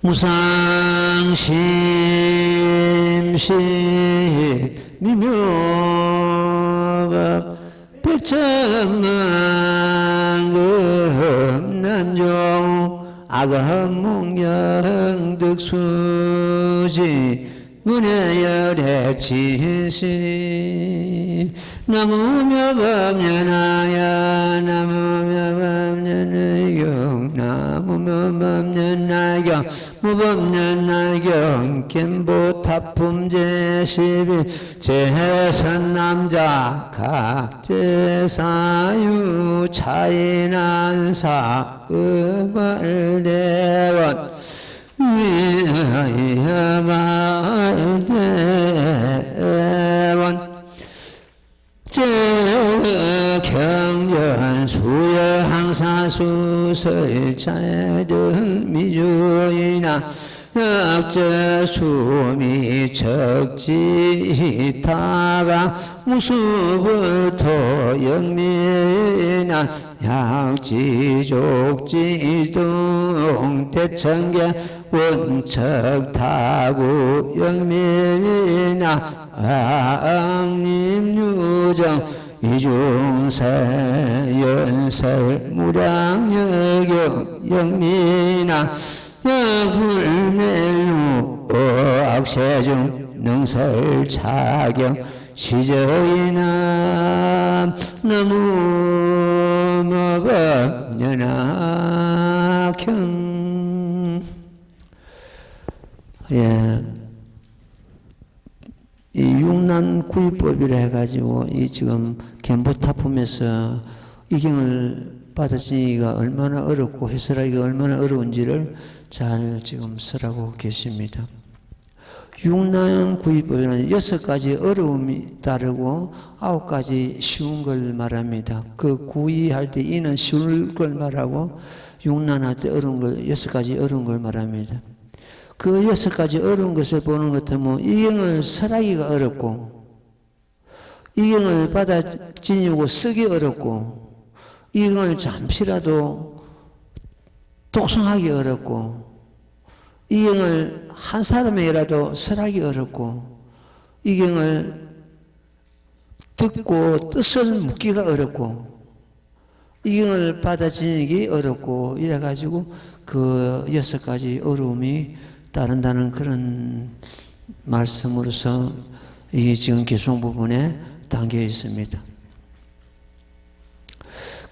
무상심심 미묘법 백천만금 난종 악업몽영 득수지 문해열의 진실 나무묘법련하야 나무묘법련의경 나무묘법련하경 무법련하경 견보타품제11 제선남자 각제사유 차이난사 의발대원 위하마대원 제경전 수여항사수설자등 미주이나 약제수미 적지타방 무수부토 영민한 약지족지동 대청계 원척타구 영민한 악림유정 이중설 연설 무량여경 영민한 불매루 악세중 능설차경 시저이남 나무모법연악형. 예, 이 육난구이법이라 해가지고 이 지금 견보타품에서 이경을 받아지기가 얼마나 어렵고 해설하기가 얼마나 어려운지를 잘 지금 설하고 계십니다. 육난구이법에는 6가지 어려움이 따르고 9가지 쉬운 걸 말합니다. 그 구이할 때 이는 쉬울 걸 말하고 육난할 때 어려운 걸 6가지 어려운 걸 말합니다. 그 6가지 어려운 것을 보는 것 같으면 이경을 설하기가 어렵고 이경을 받아 지니고 쓰기 어렵고 이경을 잠시라도 독송하기 어렵고 이경을 한 사람에게라도 설하기 어렵고 이경을 듣고 뜻을 묻기가 어렵고 이경을 받아지니기 어렵고 이래가지고 그 6가지 어려움이 따른다는 그런 말씀으로서 이게 지금 개송 부분에 담겨 있습니다.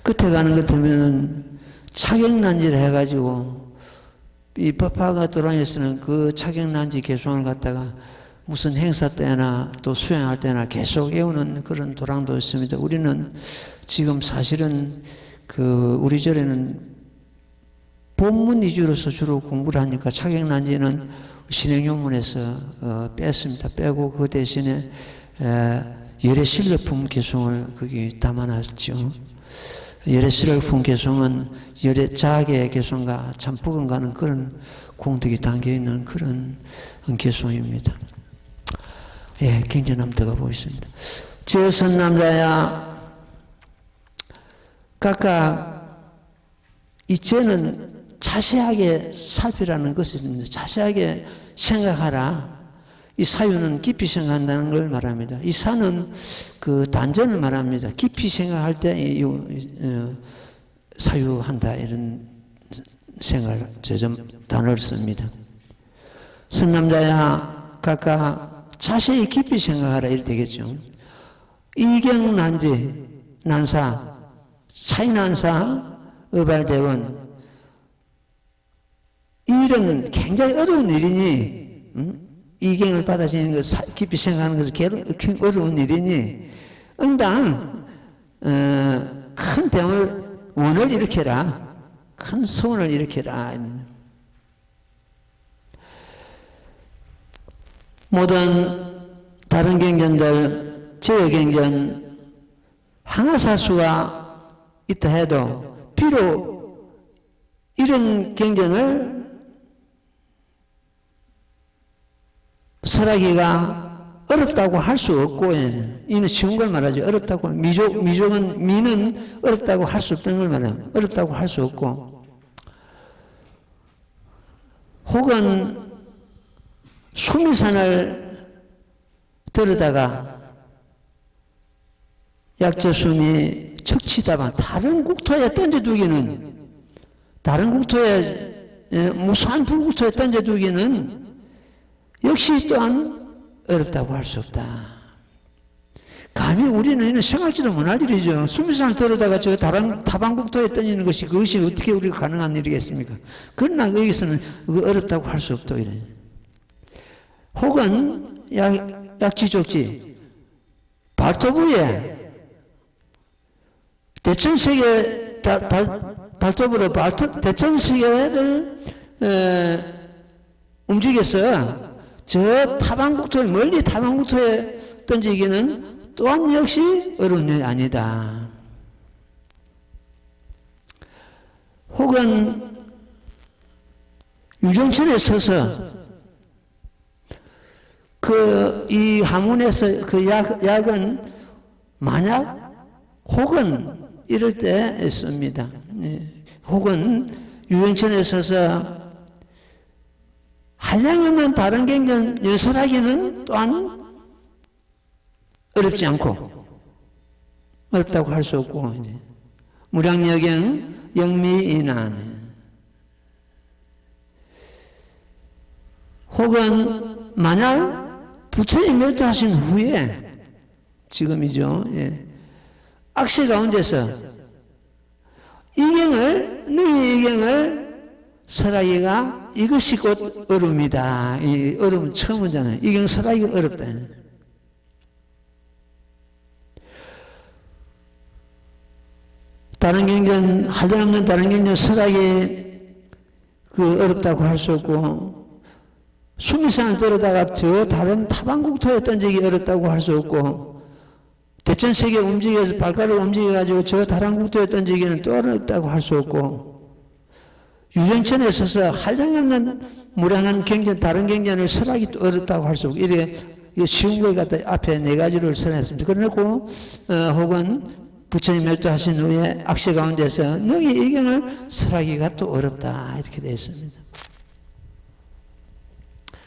끝에 가는 것 같으면 차경난지를 해가지고 이 법화가 도랑에서는 그 차경난지 개송을 갖다가 무슨 행사 때나 또 수행할 때나 계속 외우는 그런 도랑도 있습니다. 우리는 지금 사실은 우리 절에는 본문 위주로서 주로 공부를 하니까 차경난지는 신행용문에서 뺐습니다. 빼고 그 대신에 열애실력품 개송을 거기 담아놨죠. 열애실력품 개송은 열애자계 개송과 참 부근가는 그런 공덕이 담겨있는 그런 개송입니다. 예, 굉장히 남다가 보겠습니다. 제선남자야 각각 이 죄는 자세하게 살피라는 것이 있습니다. 자세하게 생각하라. 이 사유는 깊이 생각한다는 걸 말합니다. 이 사는 그 단전을 말합니다. 깊이 생각할 때 사유한다 이런 생각을 단어를 씁니다. 선남자야 각각 자세히 깊이 생각하라 이렇게 되겠죠. 이경난지 난사 차이난사 의발대원 이 일은 굉장히 어려운 일이니 이경을 받아지는 것 깊이 생각하는 것은 어려운 일이니 응당 큰 대원을 원을 일으켜라. 큰 소원을 일으켜라. 모든 다른 경전들 제어경전 항아사수가 있다 해도 비록 이런 경전을 설하기가 어렵다고 할 수 없고, 이는 쉬운 걸 말하죠. 어렵다고. 미는 어렵다고 할 수 없다는 걸 말해요. 어렵다고 할 수 없고. 혹은 수미산을 들어다가 약재수미 척치다가 다른 국토에 던져두기는, 다른 국토에, 무수한 불국토에 던져두기는 역시 또한 어렵다고 할 수 없다. 감히 우리는 이는 생각지도 못할 일이죠. 수미산을 들어다가 저 타방국토에 던지는 것이, 그것이 어떻게 우리가 가능한 일이겠습니까? 그러나 여기서는 어렵다고 할 수 없다. 이래. 혹은 약지족지 발톱 위에 대천세계 발톱으로 대천세계를 움직여서 저 타방국토에, 멀리 타방국토에 던지기는 또한 역시 어려운 일이 아니다. 혹은 유정천에 서서 이 하문에서 그 약은 만약 혹은 이럴 때 씁니다. 혹은 유정천에 서서 한량없는 다른 경전 연설하기는 또한 어렵지 않고, 어렵다고 할 수 없고, 무량여경 영미인안. 혹은 만약 부처님 멸도하신 후에, 지금이죠, 악세 가운데서 너희 이경을 설하기가 이것이 곧 어려움이다. 이 어려움은 처음 오잖아요. 이경 설하기가 어렵다. 다른 경전, 한량없는 다른 경전 설하기 어렵다고 할 수 없고, 수미산을 들어다가 저 다른 타방국토에 던지기 어렵다고 할 수 없고, 대천세계 움직여서 발가락을 움직여가지고 저 다른 국토에 던지기는 또 어렵다고 할 수 없고, 유정천에 서서 한량없는 무량한 경전, 다른 경전을 설하기 또 어렵다고 할 수 없고, 이렇게 쉬운 걸 갖다 앞에 네 가지를 설했습니다. 그러고 혹은 부처님 멸도하신 후에 악세 가운데서 너희 의견을 설하기가 또 어렵다, 이렇게 되어 있습니다.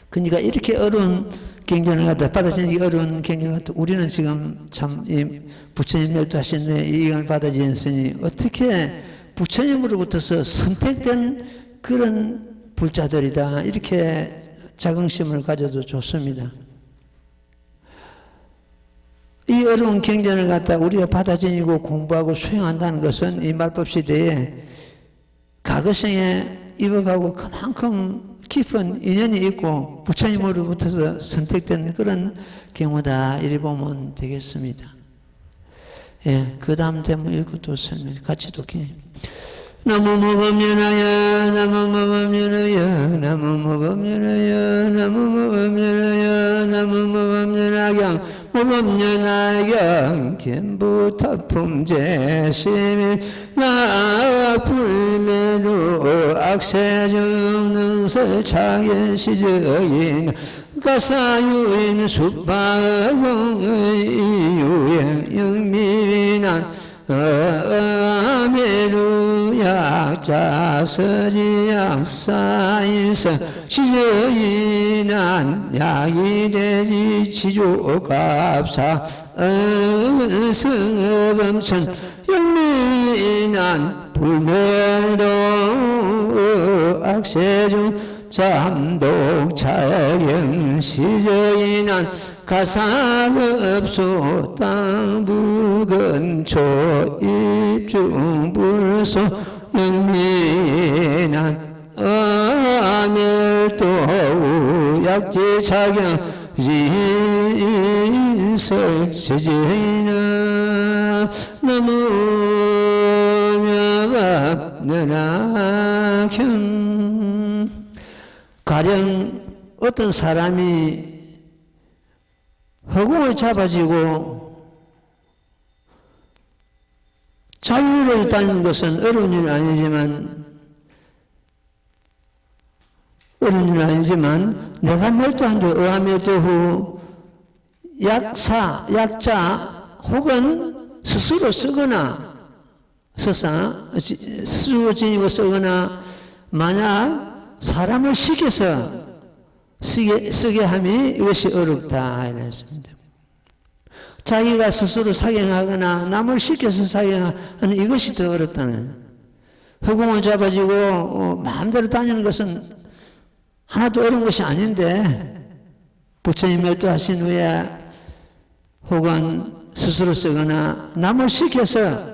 그러니까 이렇게 어려운 경전을 갖다 받아들이기 어려운 경전을 갖다 우리는 지금 참 이 부처님 멸도하신 후에 이 의견을 받아들였으니 어떻게 부처님으로부터서 선택된 그런 불자들이다, 이렇게 자긍심을 가져도 좋습니다. 이 어려운 경전을 갖다 우리가 받아들이고 공부하고 수행한다는 것은 이 말법 시대에 과거생에 이 법하고 그만큼 깊은 인연이 있고 부처님으로부터 선택된 그런 경우다, 이리 보면 되겠습니다. 예, 그 다음 대목 읽고 또 설명 같이 듣기. 나무무법면하여 나무무법면하여 나무무법면하여 나무무법면하여 나무무법면하경 무법면하경 견부타품제심일 약불매로 악세중능설차견시저인 가사유인 수파공의 유행 영미비난 아메루 약자서지 약사인서 시저인한 약이래지 지조갑사 성업엄천 영미난 불멸도 악세중 잠독차경 시저인한 가사업소 땅부근초 입중불소 영민한 아멸도 약지차경 인설시지나 나무며밥느나경. 가령 어떤 사람이 허공을 잡아지고 자유를 다니는 것은 어려운 일은 아니지만 내가 멸도한 후 의아멸도 후 약자 혹은 스스로 스스로 지니고 쓰거나 만약 사람을 시켜서 쓰게 함이 이것이 어렵다 이랬습니다. 자기가 스스로 사경하거나 남을 시켜서 사경하는 이것이 더 어렵다는. 허공을 잡아지고 마음대로 다니는 것은 하나도 어려운 것이 아닌데 부처님 멸도하신 후에 혹은 스스로 쓰거나 남을 시켜서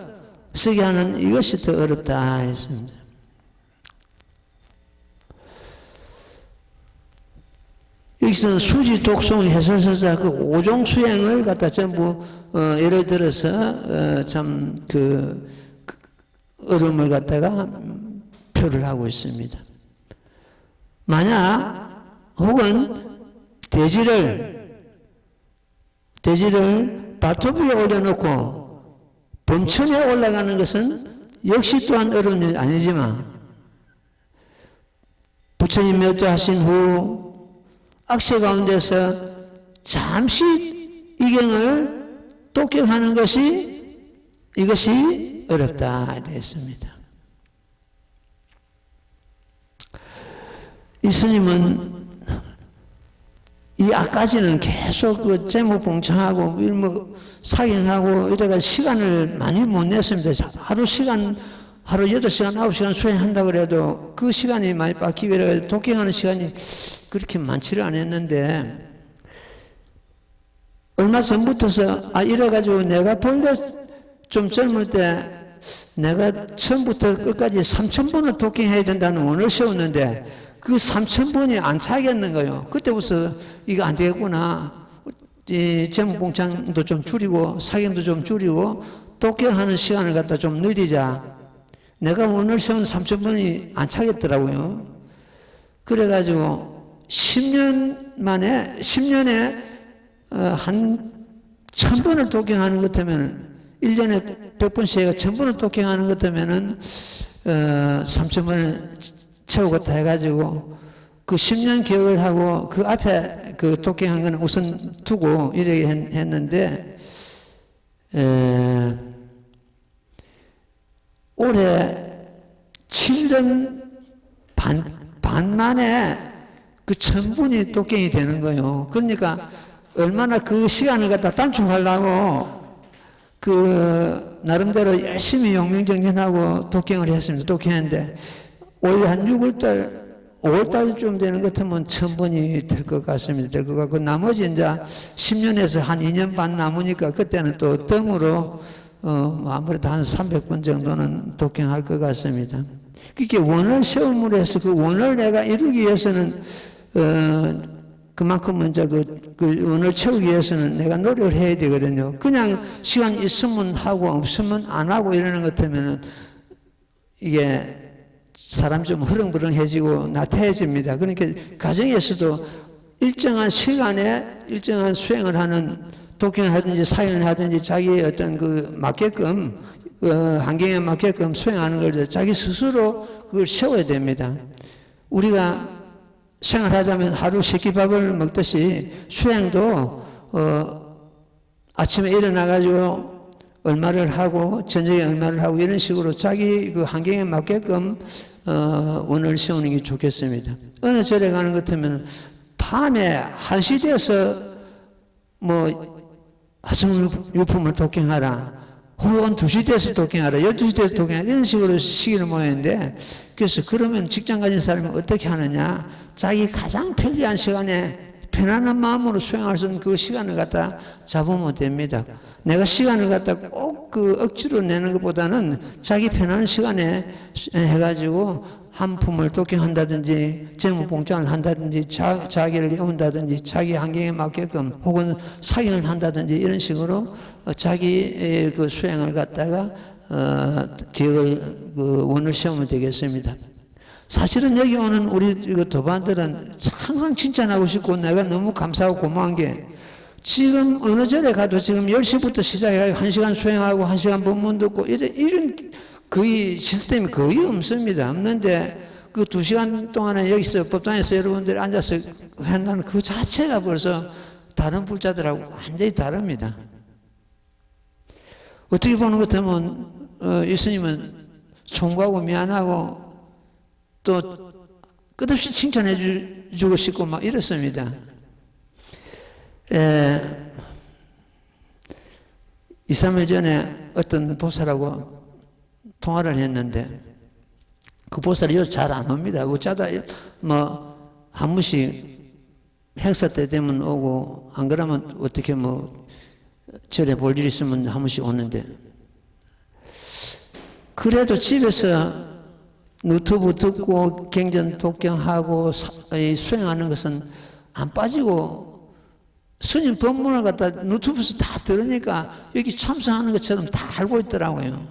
쓰게 하는 이것이 더 어렵다 했습니다. 여기서는 수지, 독송, 해설서사 그 5종 수행을 갖다 전부 예를 들어서 참 그 어려움을 갖다가 표를 하고 있습니다. 만약 혹은 대지를 발톱 위에 올려놓고 범천에 올라가는 것은 역시 또한 어려운 일 아니지만 부처님 멸도하신 후 악세 가운데서 잠시 이경을 독경하는 것이 이것이 어렵다 되었습니다. 이 스님은 이 앞까지는 계속 그 제목봉창하고 뭐 사경하고 이래가 시간을 많이 못 냈습니다. 하루 8시간, 9시간 수행한다고 그래도 그 시간이 많이 빡기고 이래 독경하는 시간이 그렇게 많지를 않았는데 얼마 전부터서 이래가지고 내가 본래 좀 젊을 때 내가 처음부터 끝까지 3,000번을 독경해야 된다는 원을 세웠는데 그 3,000번이 안 차겠는 거예요. 그때부터 이거 안 되겠구나. 이 제목봉창도 좀 줄이고 사경도 좀 줄이고 독경하는 시간을 갖다 좀 늘리자. 내가 원을 세운 3,000번이 안 차겠더라고요. 그래가지고 10년에 한 1,000번을 독경하는 것 같으면 1년에 100번씩 1,000번을 독경하는 것 같으면은 3,000번을 채우겠다 해가지고 그 10년 기억을 하고 그 앞에 그 독경한 건 우선 두고 이렇게 했는데 올해 7년 반 만에 그 1,000분이 독경이 되는 거예요. 그러니까 얼마나 그 시간을 갖다 단축하려고 그 나름대로 열심히 용명정진하고 독경을 했습니다. 독경했는데 올 한 6월달, 5월달쯤 되는 것 같으면 1,000번이 될 것 같습니다. 될 것 같고 나머지 이제 10년에서 한 2년 반 남으니까 그때는 또 덤으로 아무래도 한 300번 정도는 독경할 것 같습니다. 그렇게 원을 세움으로 해서 그 원을 내가 이루기 위해서는 그만큼 이제 그 원을 채우기 위해서는 내가 노력을 해야 되거든요. 그냥 시간 있으면 하고 없으면 안 하고 이러는 것 같으면은 이게 사람 좀 흐릉부릉해지고 나태해집니다. 그러니까 가정에서도 일정한 시간에 일정한 수행을 하는 독경을 하든지 사연을 하든지 자기의 어떤 그 맞게끔 환경에 맞게끔 수행하는 걸 자기 스스로 그걸 세워야 됩니다. 우리가 생활하자면 하루 세끼밥을 먹듯이 수행도 아침에 일어나가지고 얼마를 하고 저녁에 얼마를 하고 이런 식으로 자기 그 환경에 맞게끔 원을 세우는 게 좋겠습니다. 어느 절에 가는 것 같으면 밤에 1시 돼서 뭐 화성유품을 독경하라 혹은 2시 돼서 독경하라 12시 돼서 독경하라 이런 식으로 시기를 모였는데 그래서 그러면 직장 가진 사람이 어떻게 하느냐 자기 가장 편리한 시간에 편안한 마음으로 수행할 수 있는 그 시간을 갖다 잡으면 됩니다. 내가 시간을 갖다 꼭 그 억지로 내는 것보다는 자기 편안한 시간에 해가지고 한 품을 독경한다든지 제목봉창을 한다든지 자기를 배운다든지 자기 환경에 맞게끔 혹은 사경을 한다든지 이런 식으로 자기 그 수행을 갖다가 기억을 그 원을 세우면 되겠습니다. 사실은 여기 오는 우리 도반들은 항상 칭찬하고 싶고 내가 너무 감사하고 고마운 게 지금 어느 절에 가도 지금 10시부터 시작해서 1시간 수행하고 1시간 법문 듣고 이런 거의 시스템이 거의 없습니다. 없는데 그 2시간 동안에 여기서 법당에서 여러분들이 앉아서 한다는 그 자체가 벌써 다른 불자들하고 완전히 다릅니다. 어떻게 보는 것 같으면 이 스님은 송구하고 미안하고 또 끝없이 칭찬해 주고 싶고 막 이렇습니다. 2, 3일 전에 어떤 보살하고 통화를 했는데 그 보살이 잘 안 옵니다. 어쩌다 뭐 한 번씩 행사 때 되면 오고 안 그러면 어떻게 뭐 절에 볼 일 있으면 한 번씩 오는데 그래도 집에서 유튜브 듣고 경전 독경하고 수행하는 것은 안 빠지고 스님 법문을 갖다 유튜브에서 다 들으니까 여기 참석하는 것처럼 다 알고 있더라고요.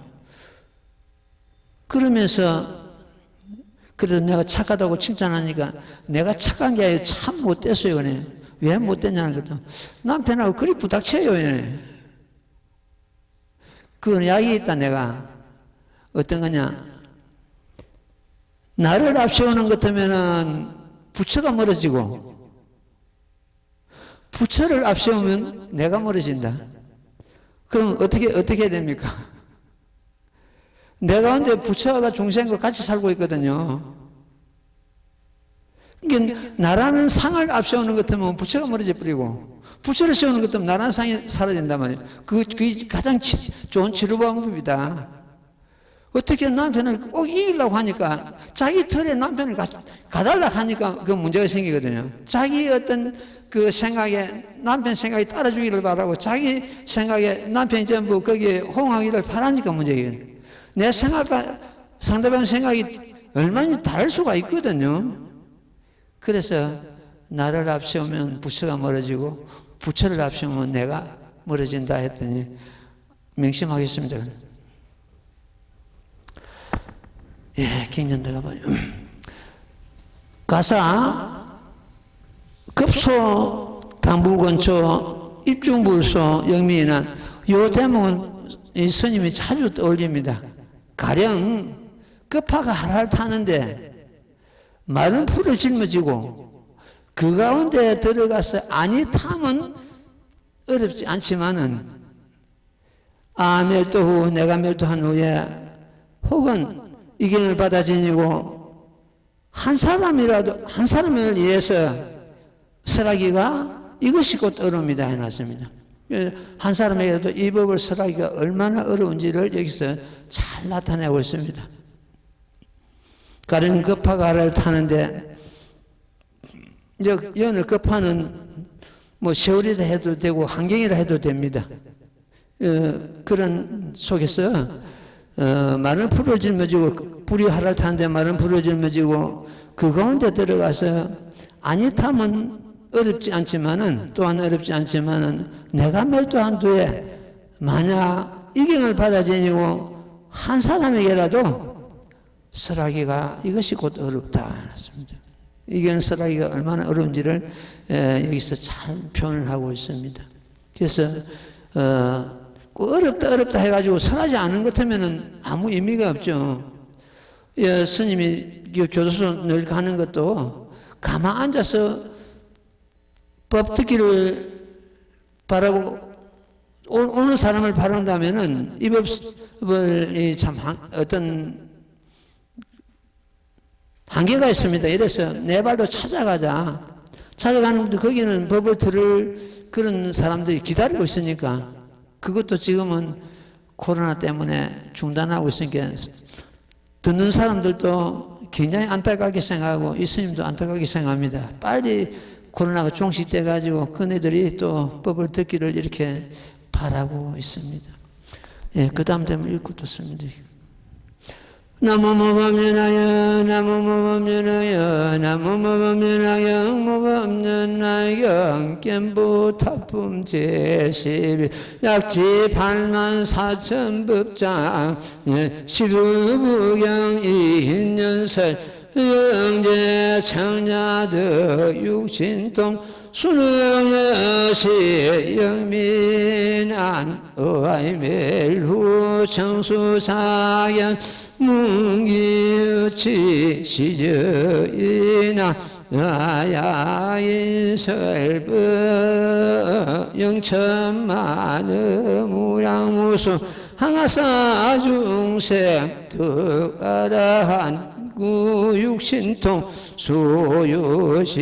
그러면서 그래도 내가 착하다고 칭찬하니까 내가 착한 게 아니라 참 못됐어요. 그래. 왜 못됐냐는 것도 남편하고 그리 부닥쳐요. 그 약이 있다 내가. 어떤 거냐. 나를 앞세우는 것 같으면은 부처가 멀어지고 부처를 앞세우면 내가 멀어진다. 그럼 어떻게 해야 됩니까? 내 가운데 부처가 중생과 같이 살고 있거든요. 그러니까 나라는 상을 앞세우는 것 같으면 부처가 멀어져 버리고 부처를 세우는 것 같으면 나라는 상이 사라진단 말이에요. 그게 가장 좋은 치료 방법이다. 어떻게 남편을 꼭 이기려고 하니까 자기 털에 남편을 가달라고 하니까 그 문제가 생기거든요. 자기 어떤 그 생각에 남편 생각이 따라주기를 바라고 자기 생각에 남편이 전부 거기에 호응하기를 바라니까 문제예요. 내 생각과 상대방 생각이 얼마나 다를 수가 있거든요. 그래서 나를 앞세우면 부처가 멀어지고 부처를 앞세우면 내가 멀어진다 했더니 명심하겠습니다. 예, 경전대가 봐요. 가사 급소 당부건초 입중불소 영미인한 요 대목은 이 스님이 자주 떠올립니다. 가령 급파가 할할 타는데 말은 풀을 짊어지고 그 가운데 들어가서 아니 타면 어렵지 않지만은 멸도 후 내가 멸도한 후에 혹은 이경을 받아 지니고 한 사람을 위해서 설하기가 이것이 곧 어려움이다 해놨습니다. 한 사람에게도 이 법을 설하기가 얼마나 어려운지를 여기서 잘 나타내고 있습니다. 가령 급파가를 타는데 연을 급파는 뭐 세월이라 해도 되고 환경이라 해도 됩니다. 그런 속에서 말은 풀을 짊어지고 불이 하랄 타는데 말은 풀을 짊어지고 그 가운데 들어가서 아니 타면 어렵지 않지만은 또한 어렵지 않지만은 내가 멸도한 뒤에 만약 이경을 받아 지니고 한 사람에게라도 설하기가 이것이 곧 어렵다 했습니다. 이경을 설하기가 얼마나 어려운지를 여기서 잘 표현을 하고 있습니다. 그래서 어렵다 해가지고 설하지 않은 것 같으면은 아무 의미가 없죠. 스님이 교도소 늘 가는 것도 가만 앉아서 법 듣기를 바라고 어느 사람을 바란다면은 이 법을 참 어떤 한계가 있습니다. 이래서 내 발로 찾아가는 것도 거기는 법을 들을 그런 사람들이 기다리고 있으니까 그것도 지금은 코로나 때문에 중단하고 있으니까 듣는 사람들도 굉장히 안타깝게 생각하고 이 스님도 안타깝게 생각합니다. 빨리 코로나가 종식돼가지고 그네들이 또 법을 듣기를 이렇게 바라고 있습니다. 예, 그 다음 되면 읽고 듣습니다. 나무모범연하여 나무모범연하여 나무모범연하여 모범연하여 겜부탁품 제11 약지 84,000법장 시루부경 이인연설 영제 청야득 육신동 수능여시 영민안 의아이멜후 청수사견 문기유치 시저이나 야야인설법 영천만의 무량무수 항아사 중생 득아라한 그 육신통 소요시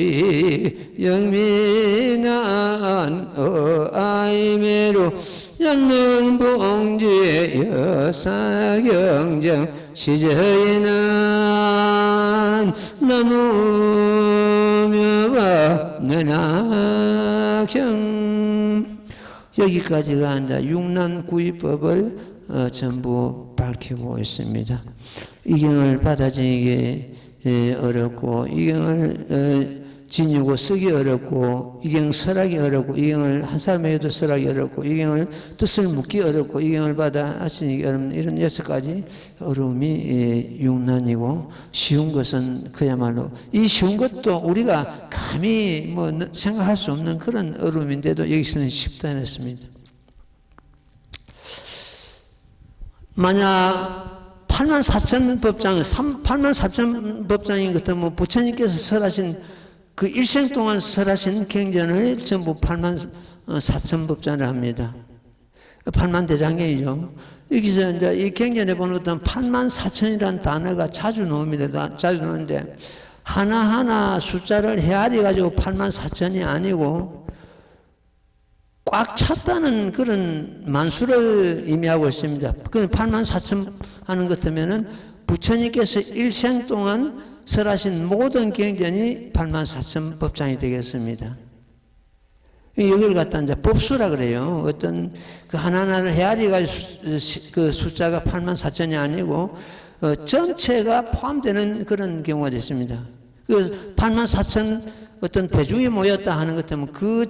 영민한 어아이매로 양명봉지 여사경정 시저이는 나무며봐 너나경. 여기까지가 이제 육난구이법을 전부 밝히고 있습니다. 이 경을 받아들이기 어렵고, 이 경을 지니고 쓰기 어렵고, 이 경 설하기 어렵고, 이 경을 한 사람에게도 설하기 어렵고, 이 경을 뜻을 묻기 어렵고, 이 경을 받아들이기 어렵는 이런 6가지 어려움이 육난이고, 쉬운 것은 그야말로 이 쉬운 것도 우리가 감히 뭐 생각할 수 없는 그런 어려움인데도 여기서는 쉽다 했습니다. 만약 84,000 법장, 84,000 법장인 것도 뭐 부처님께서 설하신 그 일생 동안 설하신 경전을 전부 84,000 법장을 합니다. 8만 대장경이죠. 여기서 이제 이 경전에 보는 어떤 84,000이라는 단어가 자주 나옵니다. 자주 나오는데 하나하나 숫자를 헤아려 가지고 84,000이 아니고 꽉 찼다는 그런 만수를 의미하고 있습니다. 그 84,000 하는 것 같으면은 부처님께서 일생 동안 설하신 모든 경전이 84,000 법장이 되겠습니다. 이걸 갖다 이제 법수라 그래요. 어떤 그 하나하나를 헤아려 그 숫자가 84,000이 아니고 전체가 포함되는 그런 경우가 됐습니다. 그래서 84,000 어떤 대중이 모였다 하는 것 때문에 그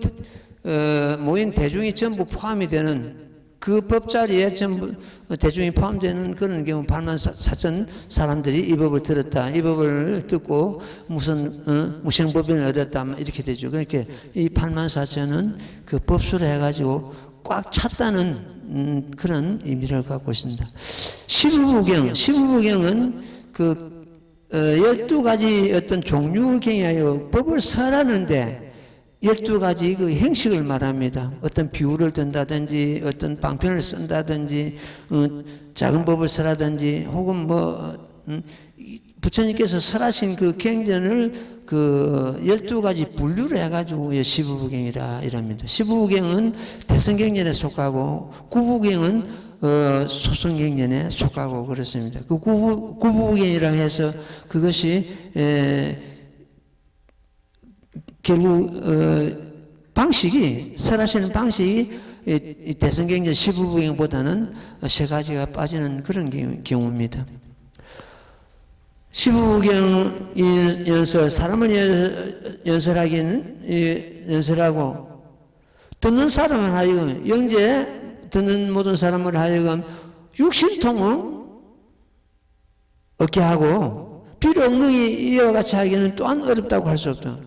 모인 대중이 전부 포함이 되는 그 법자리에 전부 대중이 포함되는 그런 경우 84,000 사람들이 이 법을 들었다. 이 법을 듣고 무슨 무생법인을 얻었다. 이렇게 되죠. 그러니까 이 84,000은 그 법수를 해가지고 꽉 찼다는 그런 의미를 갖고 있습니다. 시부부경은 그 12가지 어떤 종류의 경이에요. 법을 설하는데 12가지 그 형식을 말합니다. 어떤 비유를 든다든지, 어떤 방편을 쓴다든지, 작은 법을 설하든지, 혹은 뭐, 부처님께서 설하신 그 경전을 그 12가지 분류를 해가지고 시부부경이라 이랍니다. 시부부경은 대승경전에 속하고, 구부경은 소승경전에 속하고 그렇습니다. 그 구부경이라고 해서 그것이 결국 방식이 설하시는 방식이 대승경전 시부부경보다는 3가지가 빠지는 그런 경우입니다. 시부부경 연설, 사람을 연설하기는 연설하고 듣는 사람을 하여금 영재 듣는 모든 사람을 하여금 육신통은 얻게 하고 비로엉능히 이와 같이 하기는 또한 어렵다고 할 수 없다.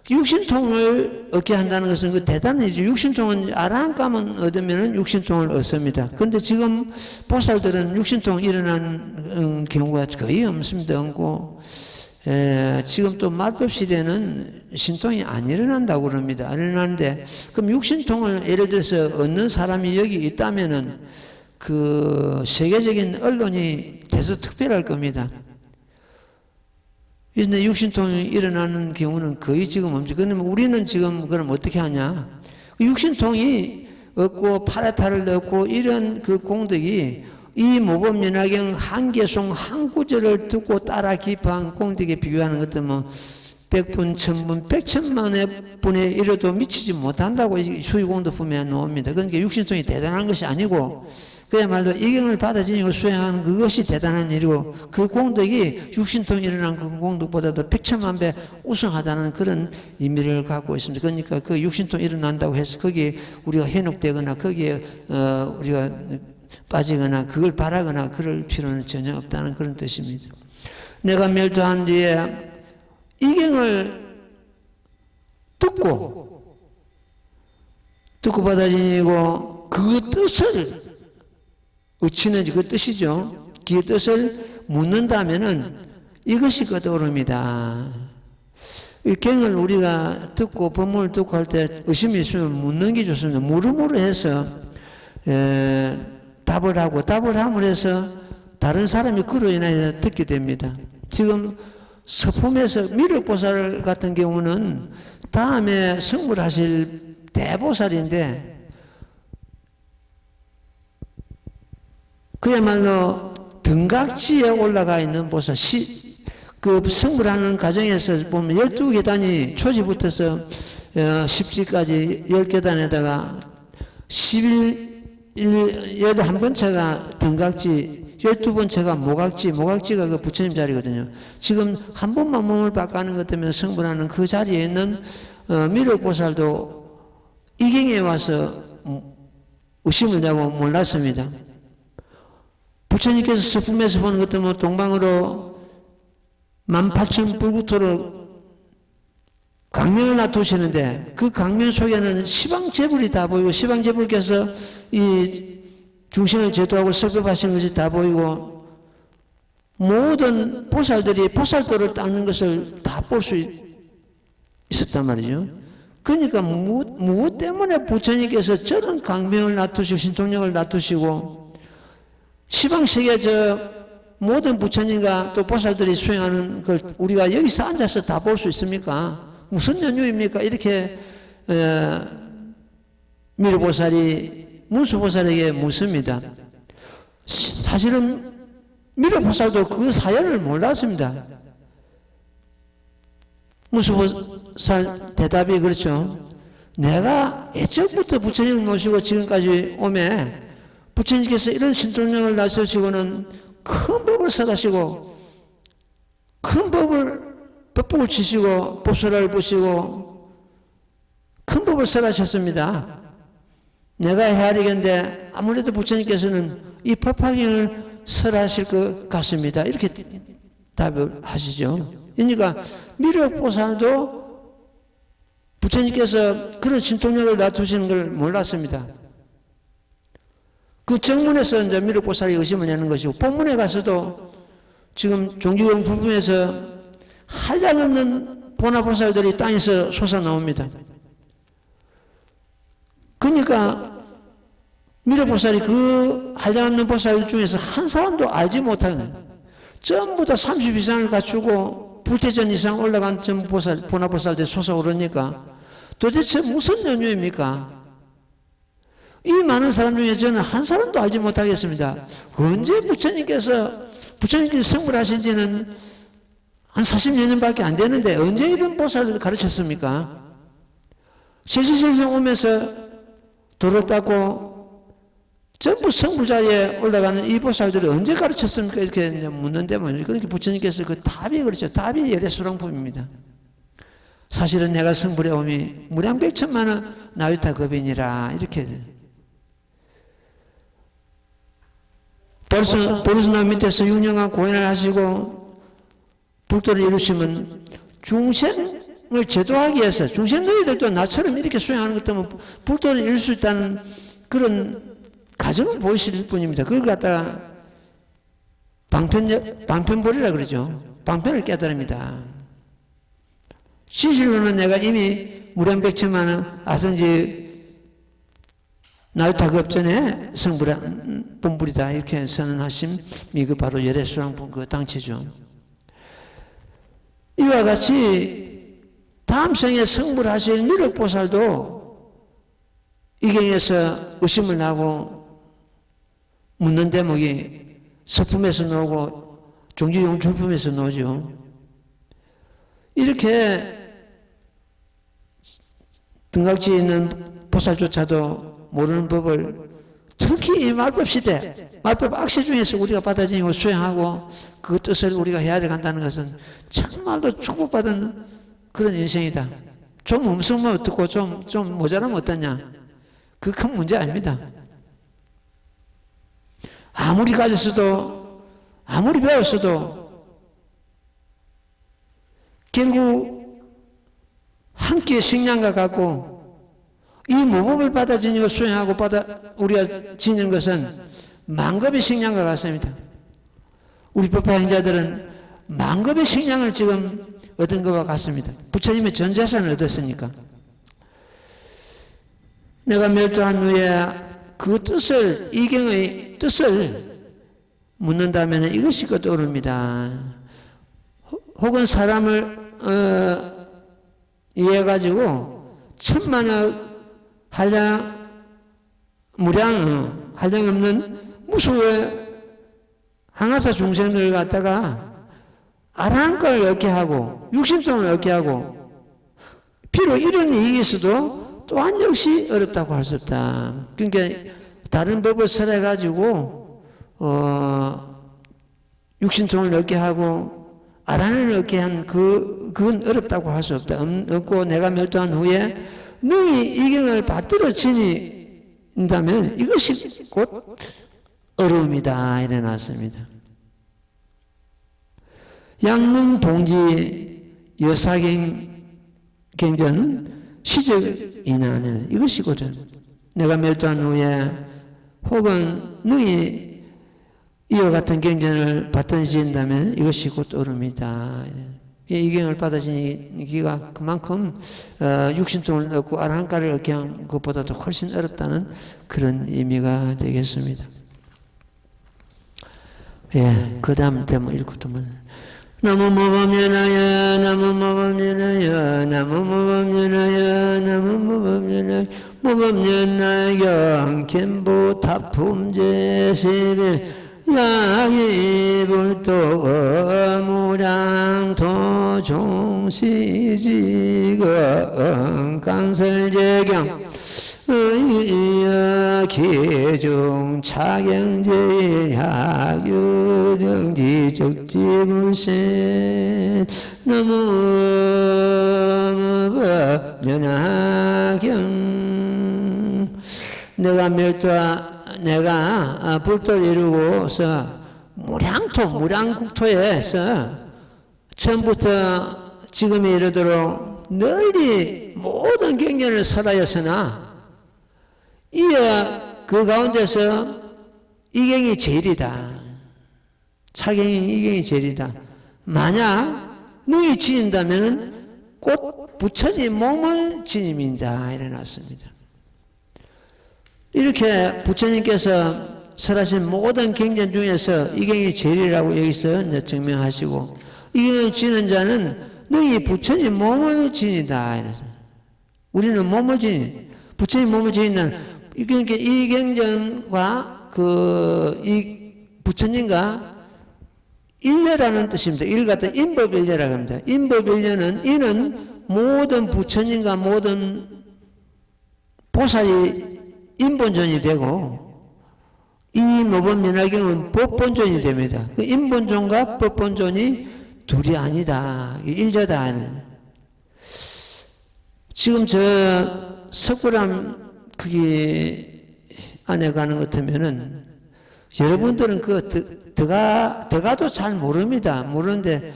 육신통을 얻게 한다는 것은 그 대단한 일이죠. 육신통은 아라한가만 얻으면 육신통을 얻습니다. 그런데 지금 보살들은 육신통 일어난 경우가 거의 없습니다. 없고, 지금 또 말법 시대는 신통이 안 일어난다고 그럽니다. 안 일어나는데, 그럼 육신통을 예를 들어서 얻는 사람이 여기 있다면은 그 세계적인 언론이 대서특별할 겁니다. 그런데 육신통이 일어나는 경우는 거의 지금 없죠. 그러면 우리는 지금 그럼 어떻게 하냐? 육신통이 얻고 파라타를 넣고 이런 그 공덕이 이 모범연화경 한 개송 한 구절을 듣고 따라 기파한 공덕에 비교하는 것 때문에 100분, 1000분, 100천만의 분에 이래도 미치지 못한다고 수의공덕품에 나옵니다. 그러니까 육신통이 대단한 것이 아니고 그야말로 이 경을 받아들이고 수행하는 그것이 대단한 일이고 그 공덕이 육신통이 일어난 그 공덕보다도 100천만 배 우승하다는 그런 의미를 갖고 있습니다. 그러니까 그 육신통이 일어난다고 해서 거기에 우리가 현혹되거나 거기에 우리가 빠지거나 그걸 바라거나 그럴 필요는 전혀 없다는 그런 뜻입니다. 내가 멸도한 뒤에 이 경을 듣고 받아들이고 그 뜻을 의치는지 그 뜻이죠. 그 뜻을 묻는다면은 이것이 거듭옵니다. 이 경을 우리가 듣고 법문을 듣고 할 때 의심이 있으면 묻는 게 좋습니다. 물음으로 해서 답을 하고 답을 함으로 해서 다른 사람이 그로 인하여 듣게 됩니다. 지금 서품에서 미륵보살 같은 경우는 다음에 성불하실 대보살인데 그야말로 등각지에 올라가 있는 보살, 그 성불하는 과정에서 보면 12계단이 초지부터서 10지까지 10계단에다가 11번째가 등각지, 12번째가 모각지, 모각지가 그 부처님 자리거든요. 지금 한 번만 몸을 바꾸는 것 때문에 성불하는 그 자리에 있는 미륵보살도 이경에 와서 의심을 내고 몰랐습니다. 부처님께서 서품에서 보는 것 때문에 동방으로 18,000불국토로 강명을 놔두시는데 그 강명 속에는 시방제불이 다 보이고 시방제불께서 이 중생을 제도하고 설법하신 것이 다 보이고 모든 보살들이 보살도를 닦는 것을 다 볼 수 있었단 말이죠. 그러니까 무엇 때문에 부처님께서 저런 강명을 놔두시고 신통력을 놔두시고 시방세계 모든 부처님과 또 보살들이 수행하는 걸 우리가 여기서 앉아서 다 볼 수 있습니까? 무슨 연유입니까? 이렇게 미륵보살이 문수보살에게 묻습니다. 사실은 미륵보살도 그 사연을 몰랐습니다. 문수보살 대답이 그렇죠. 내가 예적부터 부처님을 모시고 지금까지 오매 부처님께서 이런 신통력을 낮추시고는 큰 법을 설하시고 큰 법복을 치시고 법소라를 보시고 큰 법을 설하셨습니다. 내가 헤아리겠는데 아무래도 부처님께서는 이 법화경을 설하실 것 같습니다. 이렇게 답을 하시죠. 그러니까 미륵보살도 부처님께서 그런 신통력을 놔두시는 걸 몰랐습니다. 그 정문에서 이제 미륵보살이 의심을 내는 것이고 본문에 가서도 지금 종기공 부분에서 한량없는 보나보살들이 땅에서 솟아나옵니다. 그러니까 미륵보살이 그 한량없는 보살 중에서 한 사람도 알지 못하는 전부 다 30 이상을 갖추고 불태전 이상 올라간 전부 보살, 보나보살들이 솟아오르니까 도대체 무슨 연유입니까? 이 많은 사람 중에 저는 한 사람도 알지 못하겠습니다. 언제 부처님께서 성불하신 지는 한 40여 년밖에 안 되는데 언제 이런 보살을 가르쳤습니까? 제시생생 오면서 도로 닦고 전부 성불자리에 올라가는 이 보살들을 언제 가르쳤습니까? 이렇게 묻는데 뭐 그렇게 부처님께서 그 답이 그렇죠. 답이 열애수랑품입니다. 사실은 내가 성불해 오미 무량백천만은 나위타급이니라 이렇게 보르스나 밑에서 6년간 고행을 하시고 불도를 이루시면 중생을 제도하기 위해서 중생 너희들도 나처럼 이렇게 수행하는 것 때문에 불도를 이룰 수 있다는 그런 가정을 보이실 뿐입니다. 그걸 갖다가 방편벌이라 그러죠. 방편을 깨달습니다. 진실로는 내가 이미 무량백천만은 아성지 나위타급 전에 성불한 본불이다 이렇게 선언하심 이거 바로 열애수랑품 그 당체죠. 이와 같이 다음 생에 성불하실 미륵보살도 이 경에서 의심을 나고 묻는 대목이 서품에서 나오고 종지용출품에서 나오죠. 이렇게 등각지에 있는 보살조차도 모르는 법을 특히 이 말법 시대, 말법 악세 중에서 우리가 받아들이고 수행하고 그 뜻을 우리가 헤아려 간다는 것은 정말로 축복받은 그런 인생이다. 좀 없으면 어떻고 좀 모자라면 어떠냐. 그 큰 문제 아닙니다. 아무리 가졌어도 아무리 배웠어도 결국 한 끼의 식량과 같고 이 모범을 받아들이고 수행하고 우리가 지닌 것은 만급의 식량과 같습니다. 우리 법화 행자들은 만급의 식량을 지금 얻은 것과 같습니다. 부처님의 전 재산을 얻었으니까. 내가 멸도한 후에 그 뜻을, 이경의 뜻을 묻는다면 이것이 떠오릅니다. 혹은 사람을 이해 가지고 천만억 무량 한량 없는 무수의 항아사 중생들을 갖다가 아랑걸 얻게 하고 육신성을 얻게 하고 비록 이런 이익이 있어도 또한 역시 어렵다고 할 수 없다. 그러니까 다른 법을 설해 가지고 육신통을 얻게 하고 아란을 얻게 한 그건 어렵다고 할 수 없다. 없고 내가 멸도한 후에 능히 이경을 받들어 지닌다면 이것이 곧 어려움이다. 이래 놨습니다. 양문 봉지 여사경전 시적이나는 이것이거든. 내가 멸도한 후에 혹은 능히 이와 같은 경전을 받들어진다면 이것이 곧 어려움이다. 이 경을 받아지기가 그만큼 육신통을 얻고 아라한가를 얻게 한 것보다도 훨씬 어렵다는 그런 의미가 되겠습니다. 예, 그 다음 대목 읽고 또 나무 모범연하여 나무 모범연하여 나무 모범연하여 나무 모범연하여 모범연하여 경보 타품제세배 양이불도 무량토 종시지거 강설제경 기중 차경제 학유령지 적지불신 너무법연하경 내가 불도를 이루고서 무량국토에서 처음부터 지금에 이르도록 너희들이 모든 경전을 설하였으나 이어 그 가운데서 이경이 제일이다. 차경이 이경이 제일이다. 만약 능히 지닌다면 곧 부처님 몸을 지님이다. 이래놨습니다. 이렇게 부처님께서 설하신 모든 경전 중에서 이경이 제일이라고 여기서 이제 증명하시고 이경을 지는 자는 능히 부처님 몸을 지니다. 이래서 우리는 몸을 지니 부처님 몸을 지닌다는 그러니까 이 경전과 이 부처님과 일례라는 뜻입니다. 일 같은 인법일례라고 합니다. 인법일례는 이는 모든 부처님과 모든 보살이 인본존이 되고 이 모범연하경은 법본존이 됩니다. 그 인본존과 법본존이 둘이 아니다. 일조다. 지금 저 석굴암 거기 안에 가는 것 같으면은 여러분들은 들어가도 잘 모릅니다. 모르는데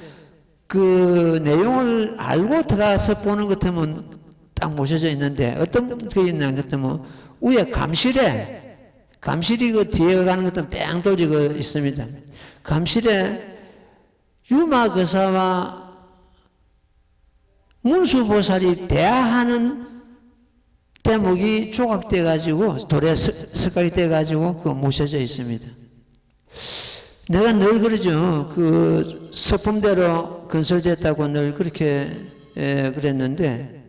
그 내용을 알고 들어가서 보는 것 같으면 딱 모셔져 있는데 어떤 게 있나 같으면 위에 감실이 그 뒤에 가는 것 같으면 뺑 돌리고 있습니다. 감실에 유마거사와 문수보살이 대화하는 대목이 조각돼 가지고 돌에 석각이 돼 가지고 그 모셔져 있습니다. 내가 늘 그러죠. 그 서품대로 건설됐다고 늘 그렇게 그랬는데